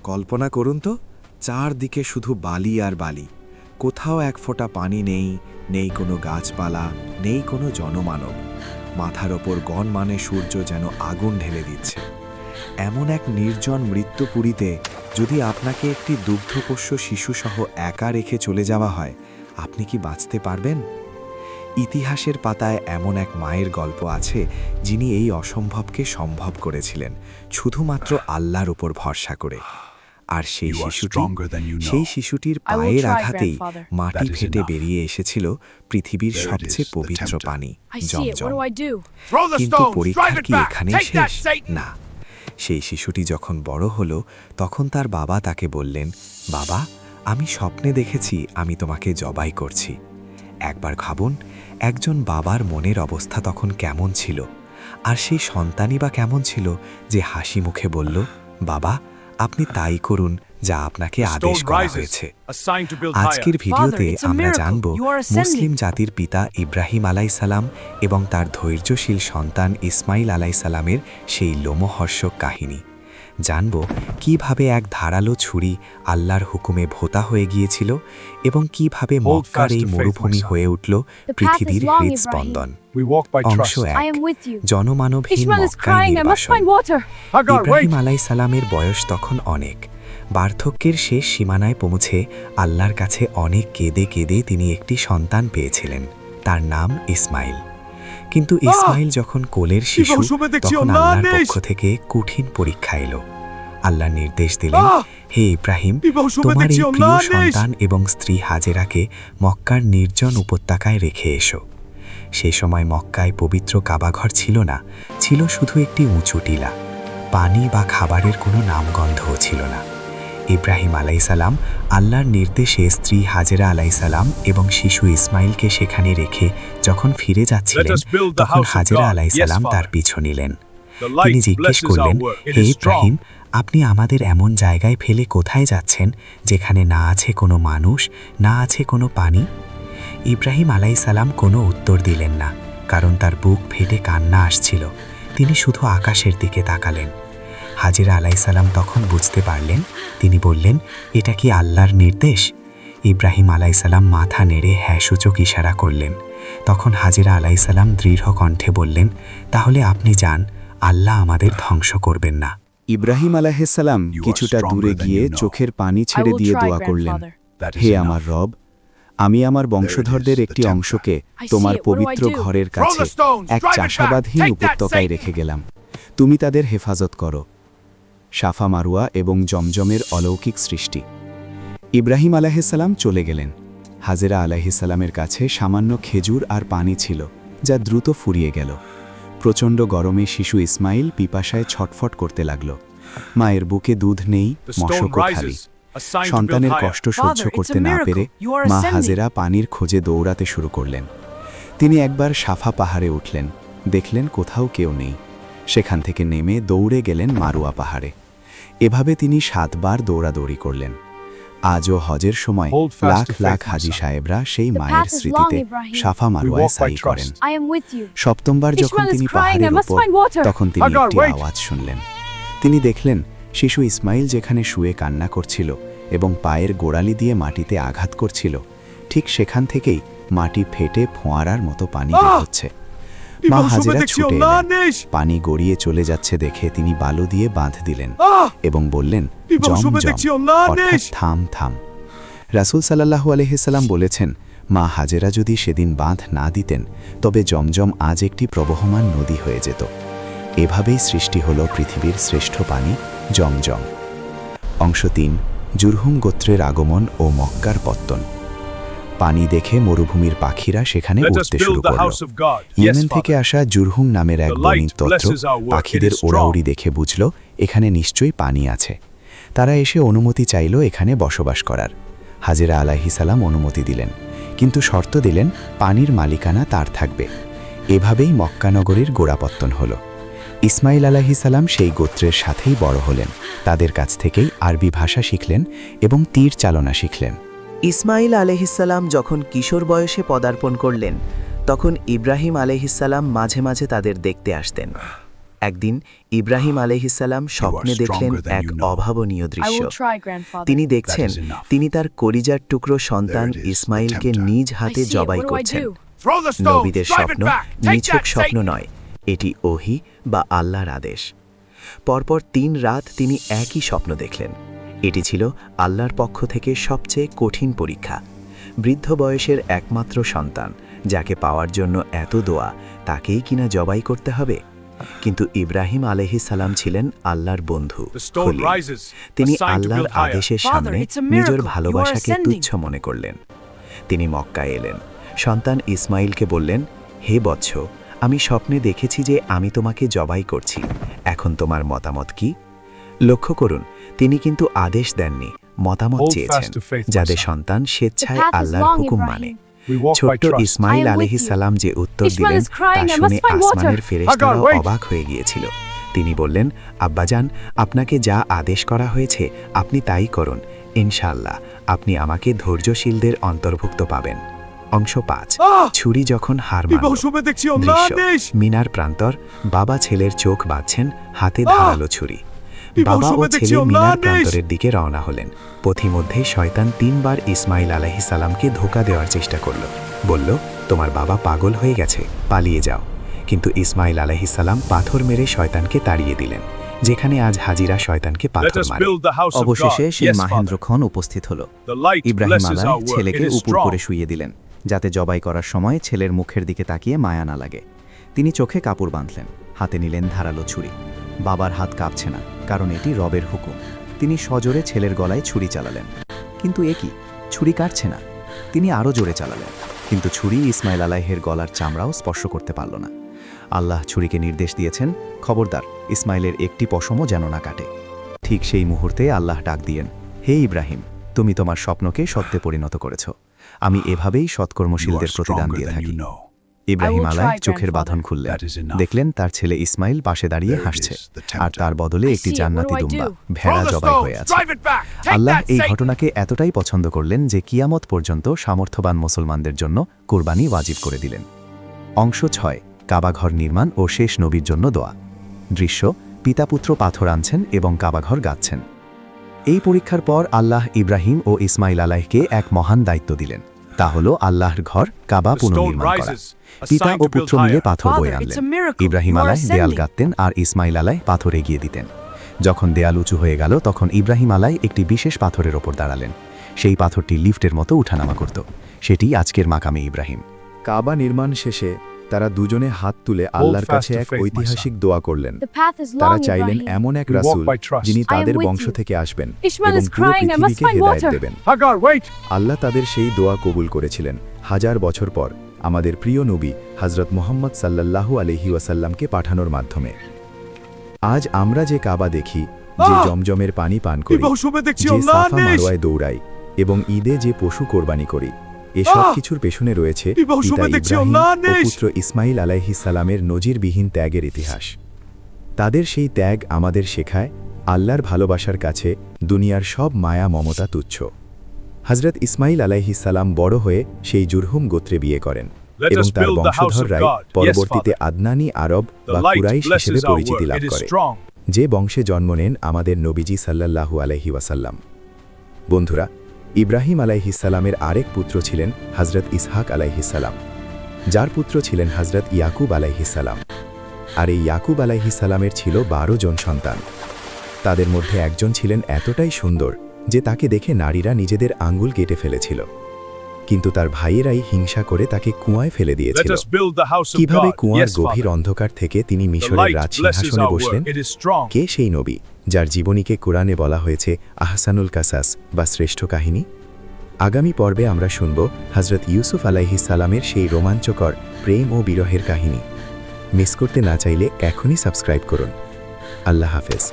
কল্পনা করুন তো, চারদিকে শুধু বালি আর বালি, কোথাও এক ফোঁটা পানি নেই, নেই কোনো গাছপালা, নেই কোনো জনমানব। মাথার ওপর গণমানে সূর্য যেন আগুন ঢেলে দিচ্ছে। এমন এক নির্জন মৃত্যুপুরীতে যদি আপনাকে একটি দুগ্ধপোষ্য শিশুসহ একা রেখে চলে যাওয়া হয়, আপনি কি বাঁচতে পারবেন? ইতিহাসের পাতায় এমন এক মায়ের গল্প আছে যিনি এই অসম্ভবকে সম্ভব করেছিলেন শুধুমাত্র আল্লাহর উপর ভরসা করে। আর সেই শিশুটির পায়ের আঘাতেই মাটি ফেটে বেরিয়ে এসেছিল পৃথিবীর সবচেয়ে পবিত্র পানি, জমজম। কিন্তু পরীক্ষা কি এখানেই শেষ? না। সেই শিশুটি যখন বড় হলো, তখন তার বাবা তাকে বললেন, বাবা, আমি স্বপ্নে দেখেছি আমি তোমাকে জবাই করছি। একবার ভাবুন, একজন বাবার মনের অবস্থা তখন কেমন ছিল, আর সেই সন্তানই বা কেমন ছিল যে হাসি মুখে বলল, বাবা, আপনি তাই করুন যা আপনাকে আদেশ করা হয়েছে। আজকের ভিডিওতে আমরা জানব মুসলিম জাতির পিতা ইব্রাহিম আলাইসালাম এবং তার ধৈর্যশীল সন্তান ইসমাইল আলাইসালামের সেই লোমহর্ষক কাহিনী। জানব কিভাবে এক ধারালো ছুরি আল্লাহর হুকুমে ভোঁতা হয়ে গিয়েছিল এবং কিভাবে মক্কার এই মরুভূমি হয়ে উঠল পৃথিবীর হৃদস্পন্দন। অংশ ১, জনমানবহীন মক্কায় নির্বাসন। ইব্রাহিম আলাইসালামের বয়স তখন অনেক। বার্ধক্যের শেষ সীমানায় পৌঁছে আল্লাহর কাছে অনেক কেঁদে কেঁদে তিনি একটি সন্তান পেয়েছিলেন, তার নাম ইসমাইল। কিন্তু ইসমাইল যখন কোলের শিশু, তখন আল্লাহর পক্ষ থেকে কঠিন পরীক্ষা এলো। আল্লাহ নির্দেশ দিলেন, হে ইব্রাহিম, তোমার এই প্রিয় সন্তান এবং স্ত্রী হাজেরাকে মক্কার নির্জন উপত্যকায় রেখে এসো। সে সময় মক্কায় পবিত্র কাবাঘর ছিল না, ছিল শুধু একটি উঁচু টিলা। পানি বা খাবারের কোনো নামগন্ধও ছিল না। ইব্রাহিম আলাইসালাম আল্লাহর নির্দেশে স্ত্রী হাজেরা আলাইসালাম এবং শিশু ইসমাইলকে সেখানে রেখে যখন ফিরে যাচ্ছিলেন, তখন হাজেরা আলাইসালাম তার পিছু নিলেন। তিনি জিজ্ঞেস করলেন, হে ইব্রাহিম, আপনি আমাদের এমন জায়গায় ফেলে কোথায় যাচ্ছেন যেখানে না আছে কোনো মানুষ, না আছে কোনো পানি? ইব্রাহিম আলাইসালাম কোনো উত্তর দিলেন না, কারণ তার বুক ফেটে কান্না আসছিল। তিনি শুধু আকাশের দিকে তাকালেন। হাজেরা আলাইসালাম তখন বুঝতে পারলেন। তিনি বললেন, এটা কি আল্লাহর নির্দেশ? ইব্রাহিম আলাইসালাম মাথা নেড়ে হ্যাঁ সূচক ইশারা করলেন। তখন হাজেরা আলাইসালাম দৃঢ় কণ্ঠে বললেন, তাহলে আপনি যান, আল্লাহ আমাদের ধ্বংস করবেন না। ইব্রাহিম আলাইহিসসালাম কিছুটা দূরে গিয়ে চোখের পানি ছেড়ে দিয়ে দোয়া করলেন, হে আমার রব, আমি আমার বংশধরদের একটি অংশকে তোমার পবিত্র ঘরের কাছে এক চাষাবাদহীন উপত্যকায় রেখে গেলাম। তুমি তাদের হেফাজত করো। সাফা মারুয়া এবং জমজমের অলৌকিক সৃষ্টি। ইব্রাহিম আলাইহিসসালাম চলে গেলেন। হাজেরা আলাইহিসসালামের কাছে সামান্য খেজুর আর পানি ছিল, যা দ্রুত ফুরিয়ে গেল। প্রচণ্ড গরমে শিশু ইসমাইল পিপাসায় ছটফট করতে লাগল। মায়ের বুকে দুধ নেই, মশকও খালি। সন্তানের কষ্ট সহ্য করতে না পেরে মা হাজেরা পানির খোঁজে দৌড়াতে শুরু করলেন। তিনি একবার সাফা পাহাড়ে উঠলেন, দেখলেন কোথাও কেউ নেই। সেখান থেকে নেমে দৌড়ে গেলেন মারুয়া পাহাড়ে। এভাবে তিনি ৭ বার দৌড়াদৌড়ি করলেন। আজও হজের সময় লাখ লাখ হাজি সাহেবরা সেই মায়ের স্মৃতিতে সাফা মারুয়ায় সাই করেন। ৭ম বার যখন তিনি পাহাড়ের উপর, তখন তিনি একটি আওয়াজ শুনলেন। তিনি দেখলেন শিশু ইসমাইল যেখানে শুয়ে কান্না করছিল এবং পায়ের গোড়ালি দিয়ে মাটিতে আঘাত করছিল, ঠিক সেখান থেকেই মাটি ফেটে ফোঁয়ারার মতো পানি বের হচ্ছে। মা হাজেরা ছুটে এলেন। পানি গড়িয়ে চলে যাচ্ছে দেখে তিনি বালু দিয়ে বাঁধ দিলেন এবং বললেন, জমজম, অর্থাৎ থাম থাম। রাসূল সাল্লাল্লাহু আলাইহি সাল্লাম বলেছেন, মা হাজেরা যদি সেদিন বাঁধ না দিতেন, তবে জমজম আজ একটি প্রবহমান নদী হয়ে যেত। এভাবেই সৃষ্টি হল পৃথিবীর শ্রেষ্ঠ পানি, জমজম। অংশ ৩, জুরহুম গোত্রের আগমন ও মক্কার পত্তন। পানি দেখে মরুভূমির পাখিরা সেখানে উড়তে শুরু করল। ইয়েমেন থেকে আসা জুরহুম নামের এক বণিক তত্ত্ব পাখিদের ওড়াউড়ি দেখে বুঝল এখানে নিশ্চয়ই পানি আছে। তারা এসে অনুমতি চাইল এখানে বসবাস করার। হাজেরা আলাইহিসসালাম অনুমতি দিলেন, কিন্তু শর্ত দিলেন পানির মালিকানা তার থাকবে। এভাবেই মক্কা নগরীর গোড়াপত্তন হল। ইসমাইল আলাইহিসসালাম সেই গোত্রের সাথেই বড় হলেন। তাদের কাছ থেকেই আরবি ভাষা শিখলেন এবং তীর চালনা শিখলেন। ইসমাইল আলাইহিসসালাম যখন কিশোর বয়সে পদার্পণ করলেন, তখন ইব্রাহিম আলাইহিসসালাম মাঝে মাঝে তাদের দেখতে আসতেন। একদিন ইব্রাহিম আলাইহিসসালাম স্বপ্নে দেখলেন এক অভাবনীয় I দৃশ্য। will try, grandfather. তিনি দেখছেন তিনি তার কলিজার টুকরো সন্তান ইসমাইলকে নিজ I হাতে see it. জবাই What do I করছেন। do? নবীদের স্বপ্ন নিছক স্বপ্ন নয়, এটি ওহী বা আল্লাহর আদেশ। পরপর 3 রাত তিনি একই স্বপ্ন দেখলেন। এটি ছিল আল্লাহর পক্ষ থেকে সবচেয়ে কঠিন পরীক্ষা। বৃদ্ধ বয়সের একমাত্র সন্তান, যাকে পাওয়ার জন্য এত দোয়া, তাকেই কিনা জবাই করতে হবে। কিন্তু ইব্রাহিম আলাইহিস সালাম ছিলেন আল্লাহর বন্ধু, খলিল। তিনি আল্লাহর আদেশের সামনে নিজের ভালোবাসাকে তুচ্ছ মনে করলেন। তিনি মক্কায় এলেন, সন্তান ইসমাইলকে বললেন, হে বৎস, আমি স্বপ্নে দেখেছি যে আমি তোমাকে জবাই করছি, এখন তোমার মতামত কি? লক্ষ্য করুন, তিনি কিন্তু আদেশ দেননি, মতামত চেয়েছেন, যাদের সন্তান স্বেচ্ছায় আল্লাহর হুকুম মানে। ছোট্ট ইসমাইল আলাইহিস সালাম যে উত্তর দিলেন তা শুনে আসমানের ফেরেশতারা অবাক হয়ে গিয়েছিল। তিনি বললেন, আব্বাজান, আপনাকে যা আদেশ করা হয়েছে আপনি তাই করুন, ইনশাআল্লাহ আপনি আমাকে ধৈর্যশীলদের অন্তর্ভুক্ত পাবেন। অংশ 5। ছুরি যখন হার মানল। দৃশ্য, মিনার প্রান্তর, বাবা ছেলের চোখ বাঁধছেন, হাতে ধারালো ছুরি। বাবা ও ছেলে মিনার প্রান্তরের দিকে রওনা হলেন। পথিমধ্যে শয়তান 3 বার ইসমাইল আলাইহিস সালামকে ধোঁকা দেওয়ার চেষ্টা করল। বলল, তোমার বাবা পাগল হয়ে গেছে, পালিয়ে যাও। কিন্তু ইসমাইল আলাইহিস সালাম পাথর মেরে শয়তানকে তাড়িয়ে দিলেন, যেখানে আজ হাজিরা শয়তানকে পাথর মারে। অবশেষে সেই মাহেন্দ্রক্ষণ উপস্থিত হল। ইব্রাহিম আলাইহিস ছেলেকে উপর করে শুইয়ে দিলেন, যাতে জবাই করার সময় ছেলের মুখের দিকে তাকিয়ে মায়া না লাগে। তিনি চোখে কাপড় বাঁধলেন, হাতে নিলেন ধারালো ছুরি। বাবার হাত কাঁপছে না, কারণ এটি রবের হুকুম। তিনি সজোরে ছেলের গলায় ছুরি চালালেন, কিন্তু কি ছুরি কাটছে না। তিনি আরও জোরে চালালেন, কিন্তু ছুরি ইসমাইল আলাইহের গলার চামড়াও স্পর্শ করতে পারল না। আল্লাহ ছুরিকে নির্দেশ দিয়েছেন, খবরদার, ইসমাইলের একটি পশমও যেন না কাটে। ঠিক সেই মুহূর্তে আল্লাহ ডাক দিয়েন, হে ইব্রাহিম, তুমি তোমার স্বপ্নকে সত্যে পরিণত করেছ। আমি এভাবেই সৎকর্মশীলদের প্রতিদান দিয়ে থাকি। ইব্রাহিম আলাইহ চোখের বাঁধন খুললেন, দেখলেন তার ছেলে ইসমাইল পাশে দাঁড়িয়ে হাসছে, আর তার বদলে একটি জান্নাতি দুম্বা, ভেড়া জবাই হয়ে আছে। আল্লাহ এই ঘটনাকে এতটাই পছন্দ করলেন যে কিয়ামত পর্যন্ত সামর্থ্যবান মুসলমানদের জন্য কোরবানি ওয়াজিব করে দিলেন। অংশ 6। কাবাঘর নির্মাণ ও শেষ নবীর জন্য দোয়া। দৃশ্য, পিতাপুত্র পাথর আনছেন এবং কাবাঘর গাচ্ছেন। এই পরীক্ষার পর আল্লাহ ইব্রাহিম ও ইসমাইল আলাইহকে এক মহান দায়িত্ব দিলেন, তা হল আল্লাহর ঘর কাবা পুনর্নির্মাণ করা। পিতা ও পুত্র মিলে পাথর বয়ে আনলেন। ইব্রাহিম আলাইহ দেয়াল গাঁথতেন আর ইসমাইল আলাইহ পাথর এগিয়ে দিতেন। যখন দেয়াল উঁচু হয়ে গেল তখন ইব্রাহিম আলাইহ একটি বিশেষ পাথরের ওপর দাঁড়ালেন। সেই পাথরটি লিফটের মতো উঠানামা করত। সেটি আজকের মাকামে ইব্রাহিম। কাবা নির্মাণ শেষে তারা দুজনে হাত তুলে আল্লাহর কাছে এক ঐতিহাসিক দোয়া করলেন। তারা চাইলেন এমন এক রাসূল যিনি তাদের বংশ থেকে আসবেন এবং পুরো পৃথিবীকে হেদায়েত দেবেন। আল্লাহ তাদের সেই দোয়া কবুল করেছিলেন। 1000 বছর পর আমাদের প্রিয় নবী হযরত মুহাম্মদ সাল্লাল্লাহু আলাইহি ওয়াসাল্লামকে পাঠানোর মাধ্যমে আজ আমরা যে কাবা দেখি, যে জমজমের পানি পান করি, যে সাফা মারওয়ায় দৌড়াই এবং ঈদে যে পশু কোরবানি করি, এসব কিছুর পেছনে রয়েছে পিতা ইব্রাহিম ও পুত্র ইসমাইল আলাইহিস সালামের নজিরবিহীন ত্যাগের ইতিহাস। তাদের সেই ত্যাগ আমাদের শেখায় আল্লাহর ভালোবাসার কাছে দুনিয়ার সব মায়া মমতা তুচ্ছ। হযরত ইসমাইল আলাইহিস সালাম বড় হয়ে সেই জুরহুম গোত্রে বিয়ে করেন এবং তার বংশধররাই পরবর্তীতে আদনানি আরব বা কুরাইশ হিসেবে পরিচিতি লাভ করে, যে বংশে জন্ম নেন আমাদের নবীজি সাল্লাল্লাহু আলাইহি ওয়াসাল্লাম। বন্ধুরা, ইব্রাহিম আলাইহিস সালামের আরেক পুত্র ছিলেন হযরত ইসহাক আলাইহিস সালাম, যার পুত্র ছিলেন হযরত ইয়াকুব আলাইহিস সালাম। আর এই ইয়াকুব আলাইহিস সালামের ছিল 12 জন সন্তান। তাদের মধ্যে একজন ছিলেন এতটাই সুন্দর যে তাকে দেখে নারীরা নিজেদের আঙ্গুল কেটে ফেলেছিল, কিন্তু তার ভাইয়েরাই হিংসা করে তাকে কুয়ায় ফেলে দিয়েছিল। কিভাবে কুয়ার গভীর অন্ধকার থেকে তিনি মিশরের রাজসিংহাসনে বসলেন? কে সেই নবী যার জীবনীকে কোরআনে বলা হয়েছে আহসানুল কাসাস বা শ্রেষ্ঠ কাহিনী? আগামী পর্বে আমরা শুনব হযরত ইউসুফ আলাইহিস সালামের সেই রোমাঞ্চকর প্রেম ও বিরহের কাহিনী। মিস করতে না চাইলে এখনই সাবস্ক্রাইব করুন। আল্লাহ হাফেজ।